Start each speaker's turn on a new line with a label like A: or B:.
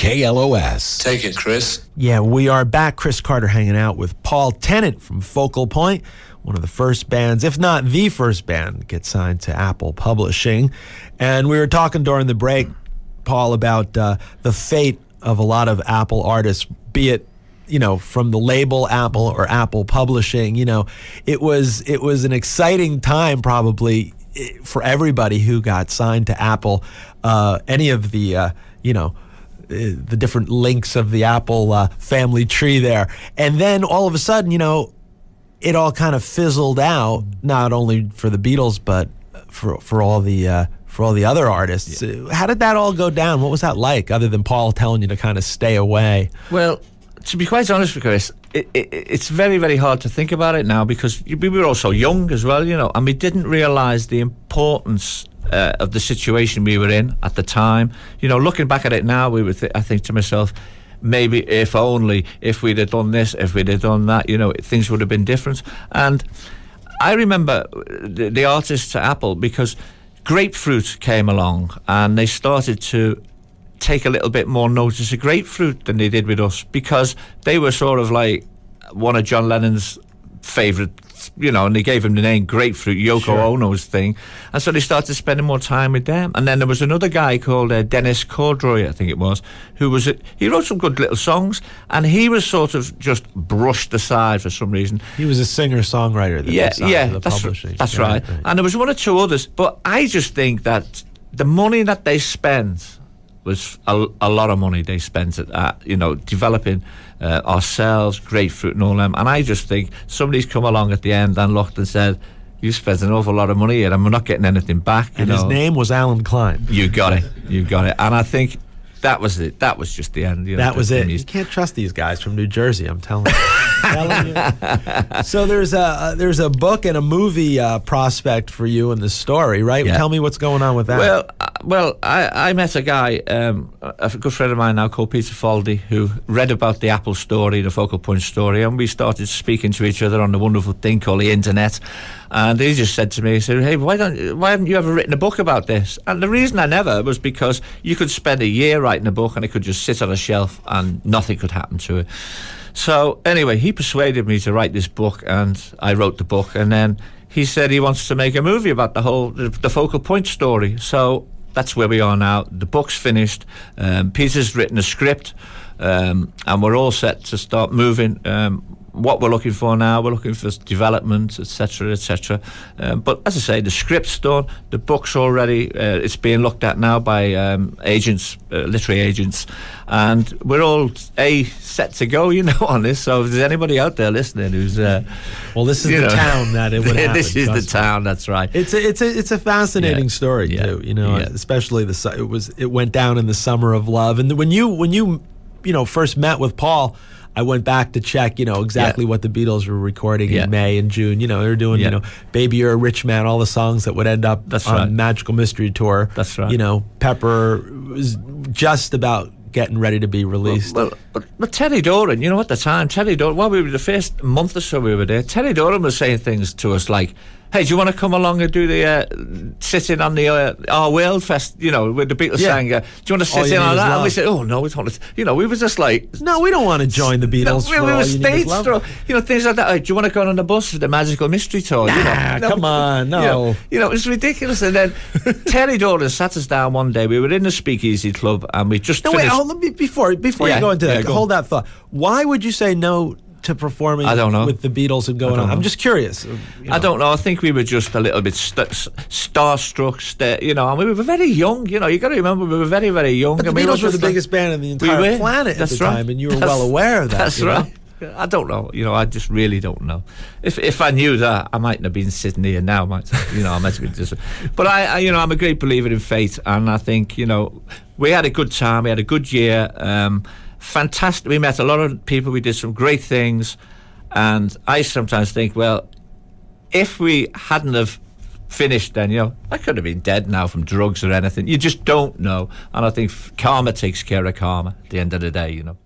A: KLOS.
B: Take it, Chris.
C: Yeah, we are back. Chris Carter hanging out with Paul Tennant from Focal Point, one of the first bands, if not the first band, to get signed to Apple Publishing. And we were talking during the break, Paul, about the fate of a lot of Apple artists, be it, you know, from the label Apple or Apple Publishing. You know, it was an exciting time probably for everybody who got signed to Apple. Any of the, the different links of the Apple family tree there. And then all of a sudden, you know, it all kind of fizzled out, not only for the Beatles, but for all the other artists. Yeah. How did that all go down? What was that like, other than Paul telling you to kind of stay away?
D: Well, to be quite honest with Chris, it's very, very hard to think about it now, because we were all so young as well, you know, and we didn't realise the importance of the situation we were in at the time. You know, looking back at it now, I think to myself, maybe if we'd have done this, if we'd have done that, you know, things would have been different. And I remember the artists at Apple, because Grapefruit came along and they started to take a little bit more notice of Grapefruit than they did with us, because they were sort of like one of John Lennon's favourite, you know, and they gave him the name Grapefruit, Yoko Ono's thing, and so they started spending more time with them. And then there was another guy called Dennis Cordroy, I think it was, he wrote some good little songs, and he was sort of just brushed aside for some reason.
C: He was a singer-songwriter that publishing.
D: That's right. And there was one or two others, but I just think that the money that they spent was a lot of money they spent at you know, developing ourselves, Grapefruit and all them. And I just think somebody's come along at the end and looked and said, you spent an awful lot of money here and we're not getting anything back.
C: And his name was Alan Klein.
D: You got it. And I think that was it. That was just the end. You know,
C: that was it. You can't trust these guys from New Jersey, I'm telling you. So there's a book and a movie prospect for you in the story, right? Yeah. Tell me what's going on with that.
D: Well, I met a guy, a good friend of mine now called Peter Faldy, who read about the Apple story, the Focal Point story, and we started speaking to each other on the wonderful thing called the internet. And he just said to me, he said, hey, why haven't you ever written a book about this? And the reason I never was because you could spend a year writing a book and it could just sit on a shelf and nothing could happen to it. So anyway, he persuaded me to write this book, and I wrote the book. And then he said he wants to make a movie about the Focal Point story. So that's where we are now. The book's finished. Peter's written a script, and we're all set to start moving. What we're looking for now, we're looking for development, etc., etc. But as I say, the script's done, the book's already, it's being looked at now by agents, literary agents, and we're all set to go, you know, on this. So if there's anybody out there listening who's,
C: well, this is the town that it would happen.
D: This is the town, that's right.
C: It's a fascinating story too, you know, especially it went down in the summer of love, and when you first met with Paul, I went back to check, you know, exactly what the Beatles were recording in May and June. You know, they were doing, you know, Baby You're a Rich Man, all the songs that would end up on Magical Mystery Tour.
D: That's right.
C: You know, Pepper was just about getting ready to be released.
D: But Terry Doran, you know, at the time, while we were the first month or so we were there, Terry Doran was saying things to us like, hey, do you want to come along and do the sit-in on the Our World Fest, you know, with the Beatles sang, do you want to sit in on that? And we said, oh, no, we don't want to, you know, we were just like...
C: No, we don't want to join the Beatles.
D: No, we were stage-struck. You know, things like that. Like, do you want to go on the bus for the Magical Mystery Tour?
C: Nah, come on, no.
D: You know, it's ridiculous. And then Terry Doran sat us down one day. We were in the Speakeasy Club, and we just finished...
C: Wait, before you go into that, hold that thought. Why would you say no to performing with the Beatles and going on? I'm just curious. You know.
D: I don't know. I think we were just a little bit starstruck, you know, and we were very young, you know. You got to remember, we were very, very young.
C: But the Beatles were the biggest band on the entire planet at the time, and you were well aware of that.
D: That's right. I don't know. You know, I just really don't know. If I knew that, I mightn't have been sitting here now. I might have been just. But I, you know, I'm a great believer in fate, and I think, you know, we had a good time. We had a good year. Fantastic. We met a lot of people. We did some great things, and I sometimes think, well, if we hadn't have finished, then, you know, I could have been dead now from drugs or anything. You just don't know, and I think karma takes care of karma at the end of the day, you know.